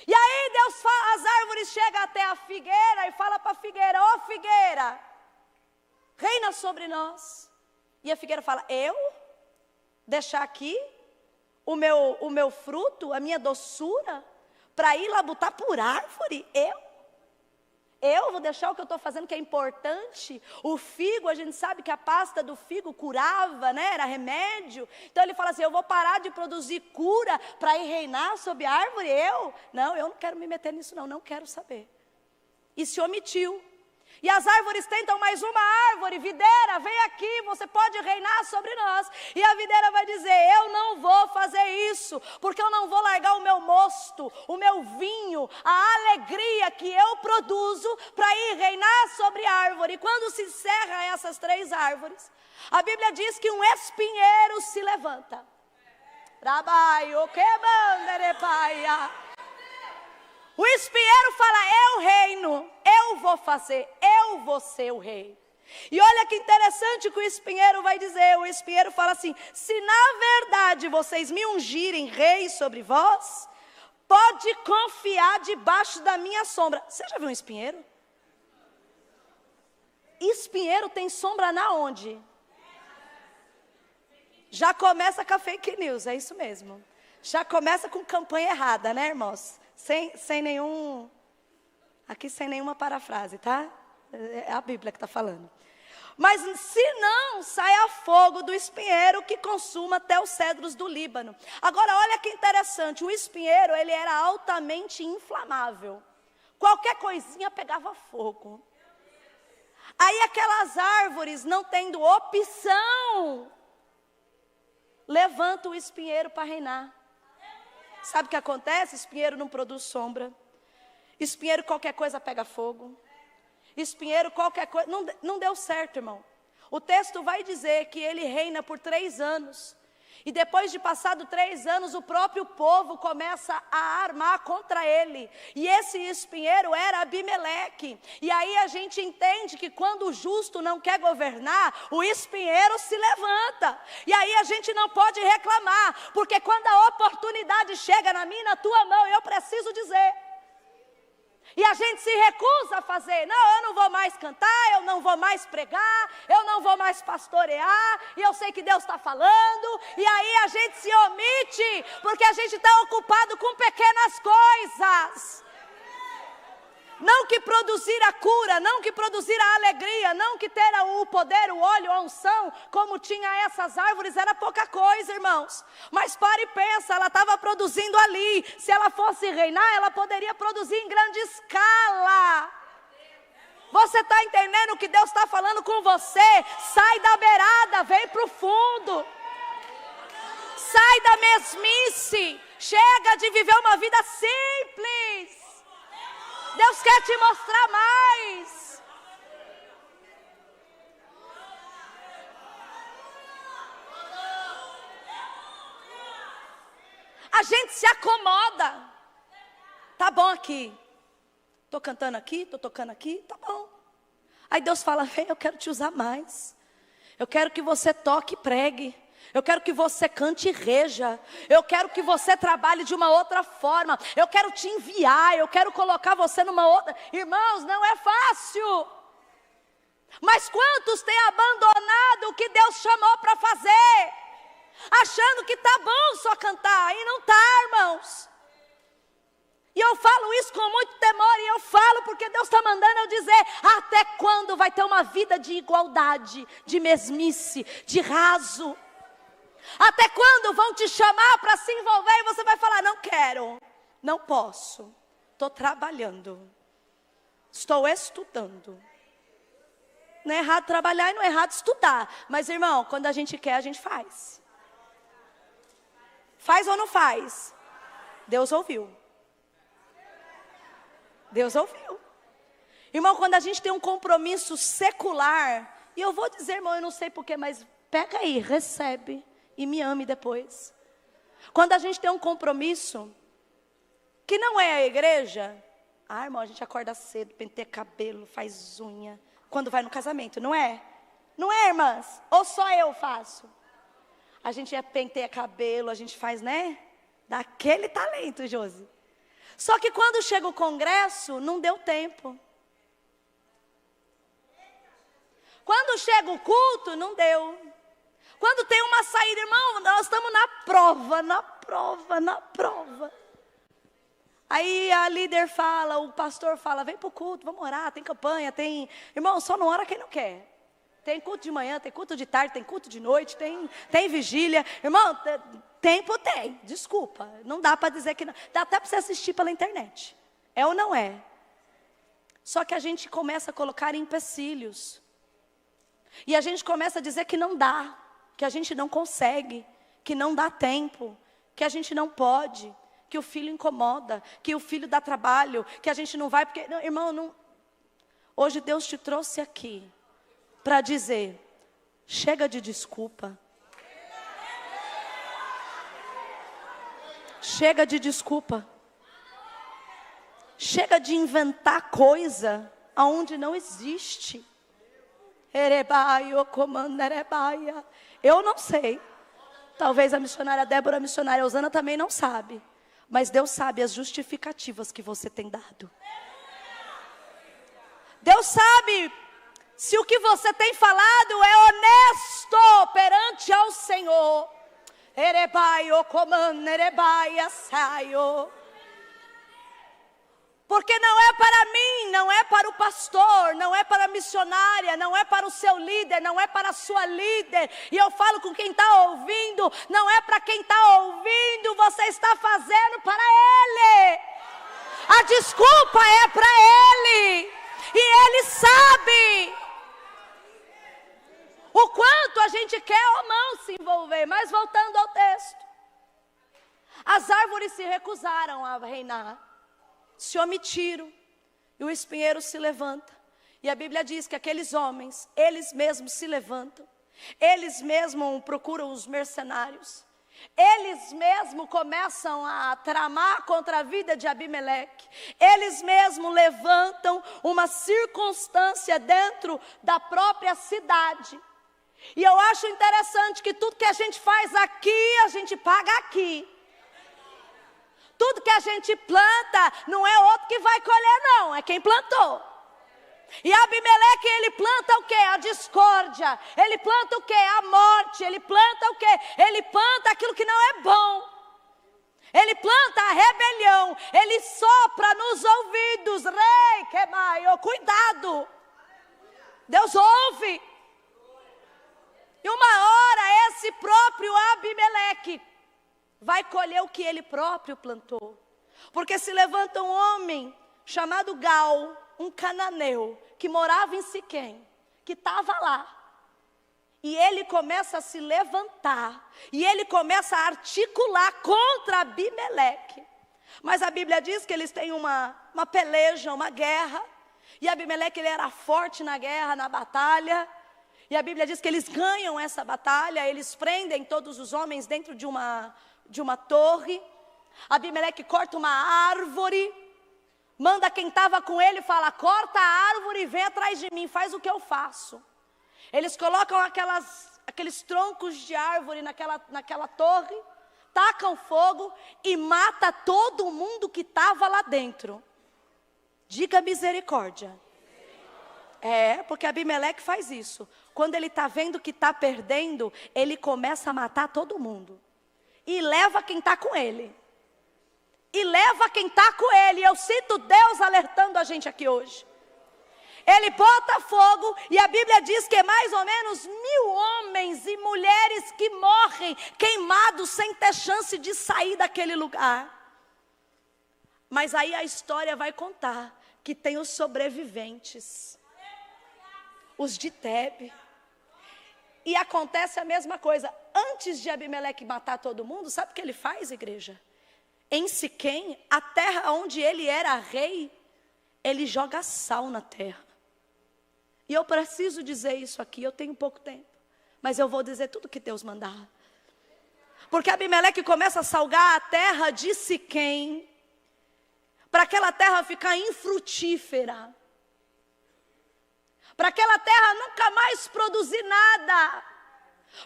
E aí as árvores chegam até a figueira e fala para a figueira: ó figueira, reina sobre nós. E a figueira fala: eu? Deixar aqui? o meu fruto, a minha doçura, para ir lá botar por árvore? Eu vou deixar o que eu estou fazendo, que é importante. O figo, a gente sabe que a pasta do figo curava, né? Era remédio. Então ele fala assim, eu vou parar de produzir cura para ir reinar sobre a árvore? Não, eu não quero me meter nisso não quero saber. E se omitiu. E as árvores tentam mais uma árvore, videira, vem aqui, você pode reinar sobre nós. E a videira vai dizer, eu não vou fazer isso, porque eu não vou largar o meu mosto, o meu vinho, a alegria que eu produzo para ir reinar sobre a árvore. E quando se encerra essas 3 árvores, a Bíblia diz que um espinheiro se levanta. O espinheiro fala, eu reino, eu vou fazer, eu vou ser o rei. E olha que interessante que o espinheiro vai dizer, o espinheiro fala assim, se na verdade vocês me ungirem rei sobre vós, pode confiar debaixo da minha sombra. Você já viu um espinheiro? Espinheiro tem sombra na onde? Já começa com a fake news, é isso mesmo. Já começa com campanha errada, né, irmãos? Sem nenhuma parafrase, tá? É a Bíblia que está falando. Mas se não, saia fogo do espinheiro que consuma até os cedros do Líbano. Agora, olha que interessante, o espinheiro, ele era altamente inflamável. Qualquer coisinha pegava fogo. Aí aquelas árvores, não tendo opção, levantam o espinheiro para reinar. Sabe o que acontece? Espinheiro não produz sombra. Espinheiro qualquer coisa pega fogo. Espinheiro qualquer coisa... Não deu certo, irmão. O texto vai dizer que ele reina por 3 anos. E depois de passado 3 anos, o próprio povo começa a armar contra ele. E esse espinheiro era Abimeleque. E aí a gente entende que quando o justo não quer governar, o espinheiro se levanta. E aí a gente não pode reclamar, porque quando a oportunidade chega na minha e na tua mão, eu preciso dizer. E a gente se recusa a fazer. Não, eu não vou mais cantar, eu não vou mais pregar, eu não vou mais pastorear, e eu sei que Deus está falando. E aí a gente se omite, porque a gente está ocupado com pequenas coisas. Não que produzir a cura, não que produzir a alegria, não que ter o poder, o óleo, a unção, como tinha essas árvores, era pouca coisa, irmãos. Mas para e pensa, ela estava produzindo ali. Se ela fosse reinar, ela poderia produzir em grande escala. Você está entendendo o que Deus está falando com você? Sai da beirada, vem para o fundo. Sai da mesmice. Chega de viver uma vida simples. Deus quer te mostrar mais. A gente se acomoda. Tá bom aqui. Tô cantando aqui, tô tocando aqui, tá bom. Aí Deus fala, vem, eu quero te usar mais. Eu quero que você toque e pregue. Eu quero que você cante e reja. Eu quero que você trabalhe de uma outra forma. Eu quero te enviar. Eu quero colocar você numa outra... Irmãos, não é fácil. Mas quantos têm abandonado o que Deus chamou para fazer? Achando que tá bom só cantar. E não tá, irmãos. E eu falo isso com muito temor. E eu falo porque Deus está mandando eu dizer. Até quando vai ter uma vida de igualdade, de mesmice, de raso? Até quando vão te chamar para se envolver e você vai falar, não quero, não posso, estou trabalhando, estou estudando. Não é errado trabalhar e não é errado estudar. Mas irmão, quando a gente quer, a gente faz. Faz ou não faz? Deus ouviu. Deus ouviu. Irmão, quando a gente tem um compromisso secular, e eu vou dizer, irmão, eu não sei porquê, mas pega aí, recebe. E me ame depois. Quando a gente tem um compromisso, que não é a igreja. Ah, irmão, a gente acorda cedo, penteia cabelo, faz unha. Quando vai no casamento, não é? Não é, irmãs? Ou só eu faço? A gente penteia cabelo, a gente faz, né? Daquele talento, Josi. Só que quando chega o congresso, não deu tempo. Quando chega o culto, não deu. Quando tem uma saída, irmão, nós estamos na prova. Aí a líder fala, o pastor fala, vem para o culto, vamos orar, tem campanha, tem... Irmão, só não ora quem não quer. Tem culto de manhã, tem culto de tarde, tem culto de noite, tem vigília. Irmão, tempo tem, desculpa, não dá para dizer que não. Dá até para você assistir pela internet. É ou não é? Só que a gente começa a colocar empecilhos. E a gente começa a dizer que não dá, que a gente não consegue, que não dá tempo, que a gente não pode, que o filho incomoda, que o filho dá trabalho, que a gente não vai, porque... Não, irmão, não... Hoje Deus te trouxe aqui para dizer, chega de desculpa. Chega de desculpa. Chega de inventar coisa aonde não existe. Eu não sei. Talvez a missionária Débora, a missionária Osana também não sabe. Mas Deus sabe as justificativas que você tem dado. Deus sabe se o que você tem falado é honesto perante ao Senhor. Porque não é para mim, não é para o pastor, não é para a missionária, não é para o seu líder, não é para a sua líder. E eu falo com quem está ouvindo, não é para quem está ouvindo, você está fazendo para ele. A desculpa é para ele. E ele sabe o quanto a gente quer ou não se envolver. Mas voltando ao texto, as árvores se recusaram a reinar, se omitiram, e o espinheiro se levanta. E a Bíblia diz que aqueles homens, eles mesmos se levantam, eles mesmos procuram os mercenários, eles mesmos começam a tramar contra a vida de Abimeleque, eles mesmos levantam uma circunstância dentro da própria cidade. E eu acho interessante que tudo que a gente faz aqui, a gente paga aqui. Tudo que a gente planta, não é outro que vai colher não, é quem plantou. E Abimeleque, ele planta o quê? A discórdia. Ele planta o quê? A morte. Ele planta o quê? Ele planta aquilo que não é bom. Ele planta a rebelião. Ele sopra nos ouvidos. Rei, que maio, cuidado. Deus ouve. E uma hora esse próprio Abimeleque vai colher o que ele próprio plantou. Porque se levanta um homem chamado Gal, um cananeu, que morava em Siquém, que estava lá. E ele começa a se levantar, e ele começa a articular contra Abimeleque. Mas a Bíblia diz que eles têm uma peleja, uma guerra. E Abimeleque, ele era forte na guerra, na batalha. E a Bíblia diz que eles ganham essa batalha, eles prendem todos os homens dentro de uma torre. Abimeleque corta uma árvore, manda quem estava com ele, fala, corta a árvore e vem atrás de mim, faz o que eu faço. Eles colocam aqueles troncos de árvore naquela torre, tacam fogo e mata todo mundo que estava lá dentro. Diga misericórdia. É, porque Abimeleque faz isso. Quando ele está vendo que está perdendo, ele começa a matar todo mundo. E leva quem está com ele. E leva quem está com ele. Eu sinto Deus alertando a gente aqui hoje. Ele bota fogo e a Bíblia diz que é mais ou menos 1000 homens e mulheres que morrem queimados sem ter chance de sair daquele lugar. Mas aí a história vai contar que tem os sobreviventes. Os de Tebe. E acontece a mesma coisa. Antes de Abimeleque matar todo mundo, sabe o que ele faz, igreja? Em Siquém, a terra onde ele era rei, ele joga sal na terra. E eu preciso dizer isso aqui, eu tenho pouco tempo. Mas eu vou dizer tudo que Deus mandar. Porque Abimeleque começa a salgar a terra de Siquém, para aquela terra ficar infrutífera. Para aquela terra nunca mais produzir nada.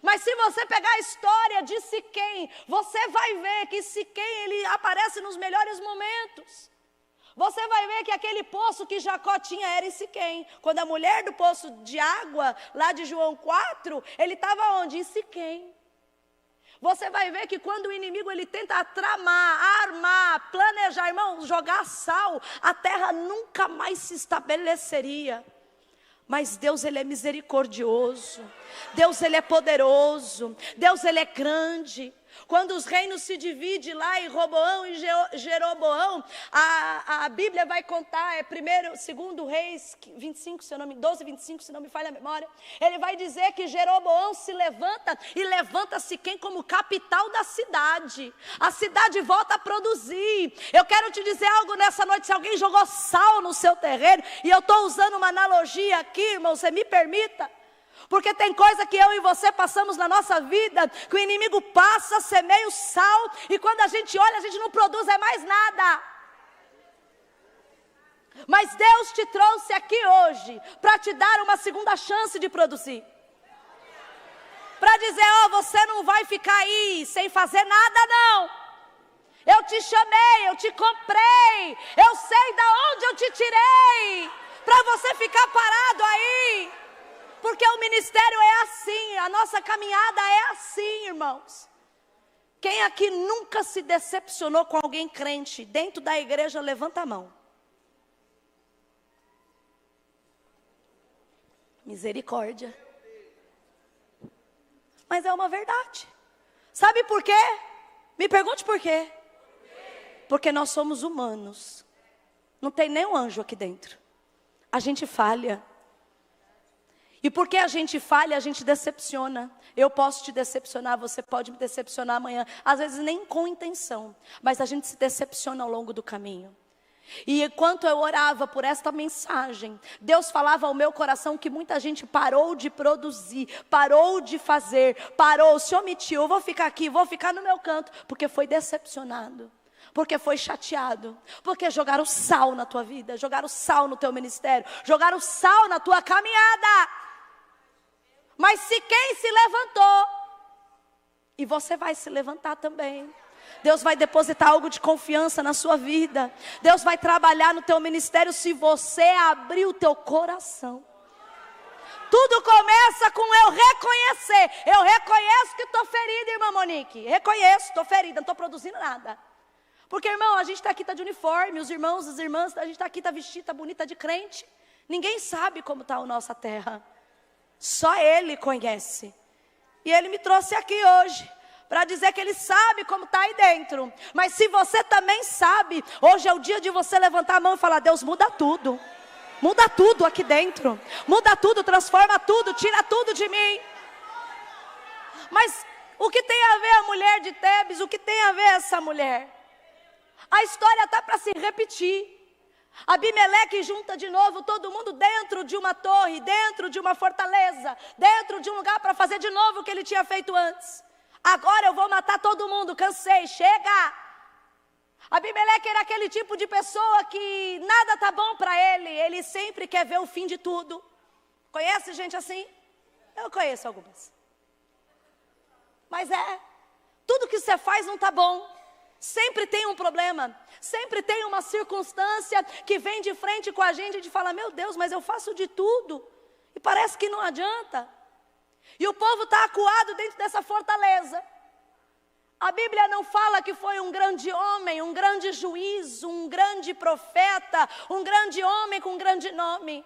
Mas se você pegar a história de Siquém, você vai ver que Siquém, ele aparece nos melhores momentos. Você vai ver que aquele poço que Jacó tinha era em Siquém. Quando a mulher do poço de água, lá de João 4, ele estava onde? Em Siquém. Você vai ver que quando o inimigo ele tenta tramar, armar, planejar, irmão, jogar sal, a terra nunca mais se estabeleceria. Mas Deus ele é misericordioso, Deus ele é poderoso, Deus ele é grande. Quando os reinos se dividem lá em Roboão e Jeroboão, a Bíblia vai contar, é 2 Reis 25, 12, 25, se não me falha a memória. Ele vai dizer que Jeroboão se levanta e levanta-se quem como capital da cidade. A cidade volta a produzir. Eu quero te dizer algo nessa noite, se alguém jogou sal no seu terreno, e eu estou usando uma analogia aqui, irmão, você me permita. Porque tem coisa que eu e você passamos na nossa vida, que o inimigo passa, semeia o sal, e quando a gente olha, a gente não produz mais nada. Mas Deus te trouxe aqui hoje, para te dar uma segunda chance de produzir. Para dizer, você não vai ficar aí, sem fazer nada não. Eu te chamei, eu te comprei, eu sei de onde eu te tirei, para você ficar parado aí. Porque o ministério é assim, a nossa caminhada é assim, irmãos. Quem aqui nunca se decepcionou com alguém crente dentro da igreja, levanta a mão. Misericórdia. Mas é uma verdade. Sabe por quê? Me pergunte por quê. Porque nós somos humanos. Não tem nenhum anjo aqui dentro. A gente falha. E porque a gente falha, a gente decepciona. Eu posso te decepcionar, você pode me decepcionar amanhã. Às vezes nem com intenção, mas a gente se decepciona ao longo do caminho. E enquanto eu orava por esta mensagem, Deus falava ao meu coração que muita gente parou de produzir, parou de fazer, parou, se omitiu. Eu vou ficar aqui, vou ficar no meu canto, porque foi decepcionado. Porque foi chateado, porque jogaram sal na tua vida, jogaram sal no teu ministério, jogaram sal na tua caminhada. Mas se quem se levantou, e você vai se levantar também, Deus vai depositar algo de confiança na sua vida, Deus vai trabalhar no teu ministério se você abrir o teu coração. Tudo começa com eu reconhecer. Eu reconheço que estou ferida, irmã Monique, reconheço, estou ferida, não estou produzindo nada. Porque, irmão, a gente está aqui, está de uniforme, os irmãos, as irmãs, a gente está aqui, está vestido, está bonita de crente. Ninguém sabe como está a nossa terra. Só Ele conhece. E Ele me trouxe aqui hoje para dizer que Ele sabe como está aí dentro. Mas se você também sabe, hoje é o dia de você levantar a mão e falar, Deus, muda tudo. Muda tudo aqui dentro. Muda tudo, transforma tudo, tira tudo de mim. Mas o que tem a ver a mulher de Tebes? O que tem a ver essa mulher? A história está para se repetir. Abimeleque junta de novo todo mundo dentro de uma torre, dentro de uma fortaleza, dentro de um lugar para fazer de novo o que ele tinha feito antes. Agora eu vou matar todo mundo, cansei, chega. Abimeleque era aquele tipo de pessoa que nada tá bom para ele sempre quer ver o fim de tudo. Conhece gente assim? Eu conheço algumas. Mas tudo que você faz não tá bom. Sempre tem um problema, sempre tem uma circunstância que vem de frente com a gente fala, meu Deus, mas eu faço de tudo, e parece que não adianta. E o povo está acuado dentro dessa fortaleza. A Bíblia não fala que foi um grande homem, um grande juiz, um grande profeta, um grande homem com um grande nome.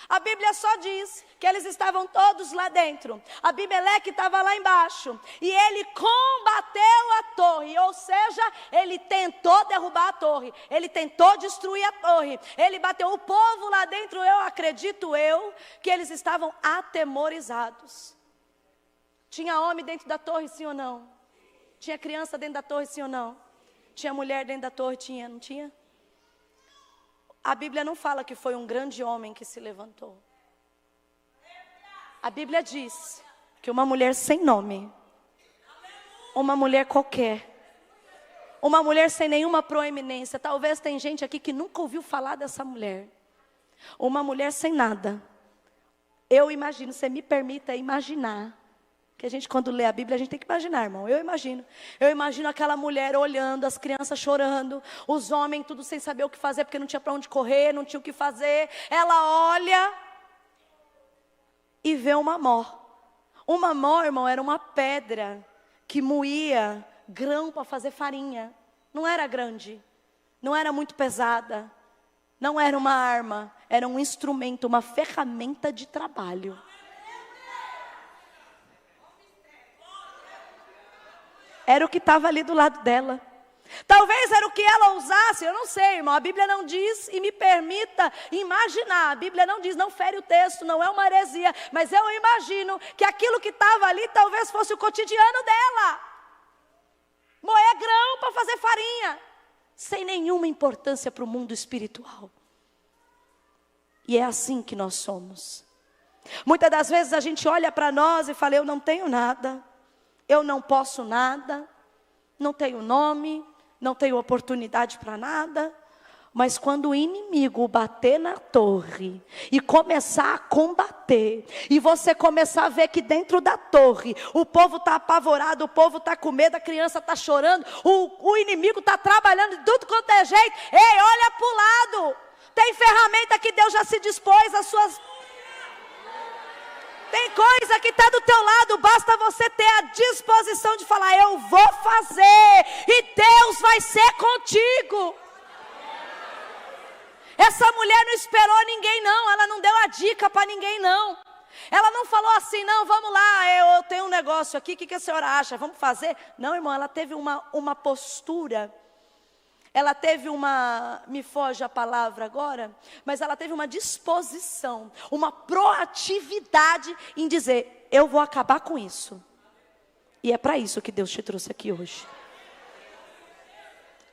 A Bíblia só diz que eles estavam todos lá dentro. Abimeleque estava lá embaixo e ele combateu a torre, ou seja, ele tentou derrubar a torre, ele tentou destruir a torre, ele bateu o povo lá dentro. Eu acredito que eles estavam atemorizados. Tinha homem dentro da torre, sim ou não? Tinha criança dentro da torre, sim ou não? Tinha mulher dentro da torre, tinha, não tinha? A Bíblia não fala que foi um grande homem que se levantou. A Bíblia diz que uma mulher sem nome, uma mulher qualquer, uma mulher sem nenhuma proeminência, talvez tem gente aqui que nunca ouviu falar dessa mulher. Uma mulher sem nada. Eu imagino, você me permita imaginar, Que a gente, quando lê a Bíblia, a gente tem que imaginar, irmão. Eu imagino aquela mulher olhando, as crianças chorando, os homens tudo sem saber o que fazer, porque não tinha para onde correr, não tinha o que fazer. Ela olha e vê uma mó. Uma mó, irmão, era uma pedra que moía grão para fazer farinha. Não era grande, não era muito pesada, não era uma arma, era um instrumento, uma ferramenta de trabalho. Era o que estava ali do lado dela. Talvez era o que ela usasse, eu não sei, irmão. A Bíblia não diz, e me permita imaginar. A Bíblia não diz, não fere o texto, não é uma heresia. Mas eu imagino que aquilo que estava ali talvez fosse o cotidiano dela. Moer grão para fazer farinha. Sem nenhuma importância para o mundo espiritual. E é assim que nós somos. Muitas das vezes a gente olha para nós e fala, eu não tenho nada. Eu não posso nada, não tenho nome, não tenho oportunidade para nada. Mas quando o inimigo bater na torre e começar a combater, e você começar a ver que dentro da torre o povo está apavorado, o povo está com medo, a criança está chorando, o inimigo está trabalhando de tudo quanto é jeito. Ei, olha para o lado, tem ferramenta que Deus já se dispôs às suas... Tem coisa que está do teu lado, basta você ter a disposição de falar, eu vou fazer, e Deus vai ser contigo. Essa mulher não esperou ninguém não, ela não deu a dica para ninguém não. Ela não falou assim, não, vamos lá, eu tenho um negócio aqui, o que a senhora acha, vamos fazer? Não, irmão, ela teve uma postura. Ela teve me foge a palavra agora, mas ela teve uma disposição, uma proatividade em dizer, eu vou acabar com isso. E é para isso que Deus te trouxe aqui hoje.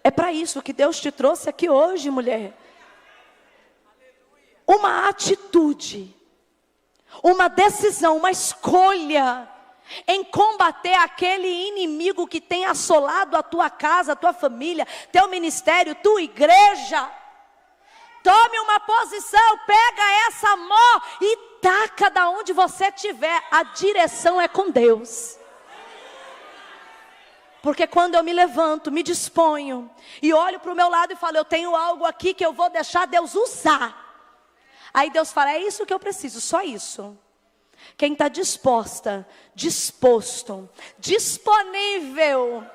É para isso que Deus te trouxe aqui hoje, mulher. Uma atitude, uma decisão, uma escolha em combater aquele inimigo que tem assolado a tua casa, a tua família, teu ministério, tua igreja. Tome uma posição, pega essa mó e taca da onde você estiver. A direção é com Deus. Porque quando eu me levanto, me disponho e olho para o meu lado e falo, eu tenho algo aqui que eu vou deixar Deus usar. Aí Deus fala, é isso que eu preciso, só isso. Quem está disposto, disponível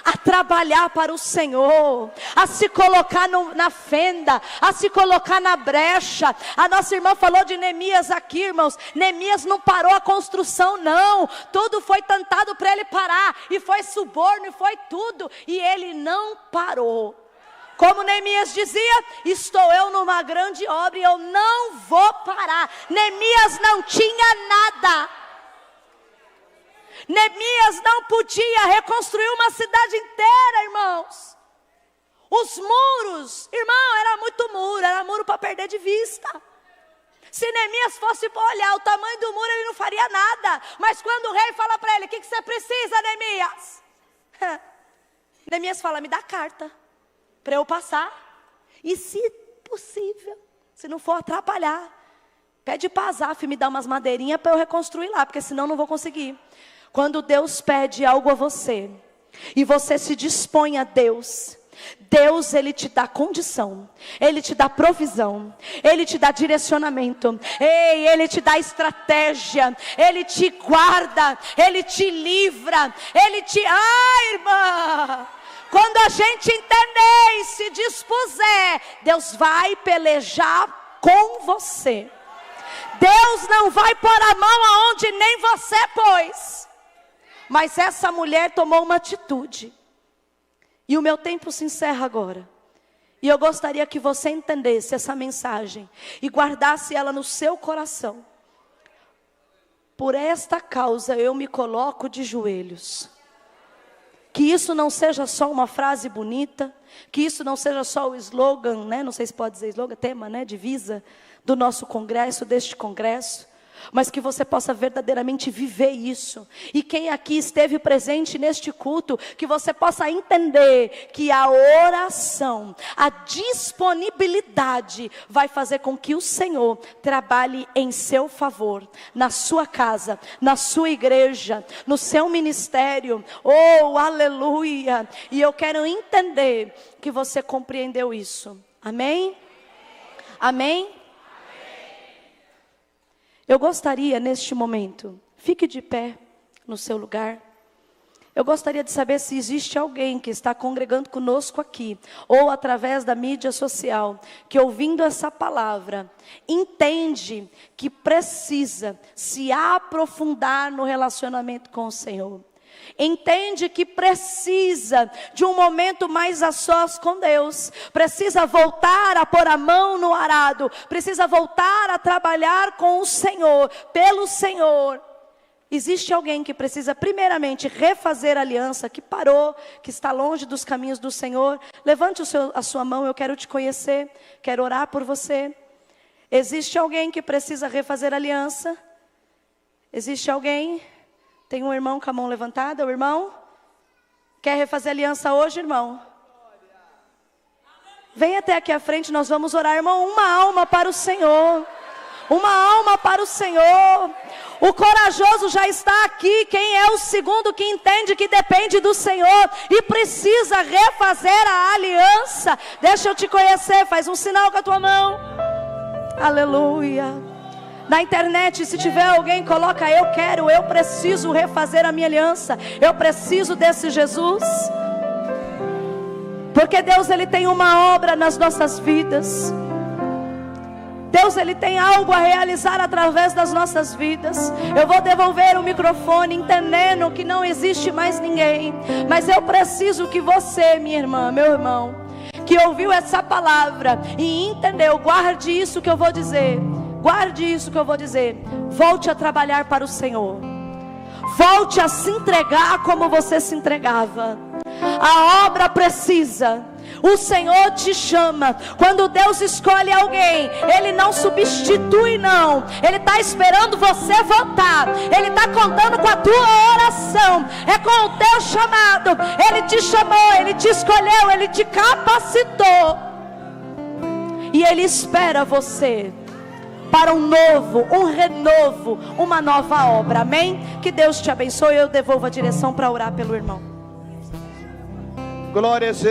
a trabalhar para o Senhor, a se colocar na fenda, a se colocar na brecha. A nossa irmã falou de Neemias aqui, irmãos. Neemias não parou a construção não, tudo foi tentado para ele parar, e foi suborno, e foi tudo, e ele não parou. Como Neemias dizia, estou eu numa grande obra e eu não vou parar. Neemias não tinha nada. Neemias não podia reconstruir uma cidade inteira, irmãos. Os muros, irmão, era muro para perder de vista. Se Neemias fosse olhar o tamanho do muro, ele não faria nada. Mas quando o rei fala para ele, o que você precisa, Neemias? Neemias fala, me dá carta para eu passar, e se possível, se não for atrapalhar, pede para Asaf me dar umas madeirinhas para eu reconstruir lá, porque senão não vou conseguir. Quando Deus pede algo a você, e você se dispõe a Deus, Ele te dá condição, Ele te dá provisão, Ele te dá direcionamento, Ele te dá estratégia, Ele te guarda, Ele te livra, irmã, quando a gente entender e se dispuser, Deus vai pelejar com você. Deus não vai pôr a mão aonde nem você pôs. Mas essa mulher tomou uma atitude. E o meu tempo se encerra agora. E eu gostaria que você entendesse essa mensagem e guardasse ela no seu coração. Por esta causa eu me coloco de joelhos. Que isso não seja só uma frase bonita, que isso não seja só o slogan, né? Não sei se pode dizer slogan, tema, né? Divisa do nosso congresso, deste congresso. mas que você possa verdadeiramente viver isso. E quem aqui esteve presente neste culto, que você possa entender que a oração, a disponibilidade vai fazer com que o Senhor trabalhe em seu favor, na sua casa, na sua igreja, no seu ministério. Oh, aleluia! E eu quero entender que você compreendeu isso. Amém? Amém? Eu gostaria neste momento, fique de pé no seu lugar. Eu gostaria de saber se existe alguém que está congregando conosco aqui, ou através da mídia social, que ouvindo essa palavra, entende que precisa se aprofundar no relacionamento com o Senhor. Entende que precisa de um momento mais a sós com Deus, precisa voltar a pôr a mão no arado, precisa voltar a trabalhar com o Senhor, pelo Senhor. Existe alguém que precisa primeiramente refazer a aliança, que parou, que está longe dos caminhos do Senhor? Levante a sua mão, eu quero te conhecer, quero orar por você. Existe alguém que precisa refazer a aliança? Existe alguém? Tem um irmão com a mão levantada, o irmão? Quer refazer aliança hoje, irmão? Vem até aqui à frente, nós vamos orar, irmão. Uma alma para o Senhor. Uma alma para o Senhor. O corajoso já está aqui. Quem é o segundo que entende que depende do Senhor e precisa refazer a aliança? Deixa eu te conhecer, faz um sinal com a tua mão. Aleluia. Na internet, se tiver alguém, coloca: eu preciso refazer a minha aliança. Eu preciso desse Jesus. Porque Deus, Ele tem uma obra nas nossas vidas. Deus, Ele tem algo a realizar através das nossas vidas. Eu vou devolver o microfone, entendendo que não existe mais ninguém. Mas eu preciso que você, minha irmã, meu irmão, que ouviu essa palavra e entendeu, guarde isso que eu vou dizer. Guarde isso que eu vou dizer. Volte a trabalhar para o Senhor. Volte a se entregar como você se entregava. A obra precisa. O Senhor te chama. Quando Deus escolhe alguém, Ele não substitui não. Ele está esperando você voltar. Ele está contando com a tua oração. É com o teu chamado. Ele te chamou, Ele te escolheu, Ele te capacitou. E Ele espera você para um novo, um renovo, uma nova obra. Amém? Que Deus te abençoe. Eu devolvo a direção para orar pelo irmão. Glória a Deus.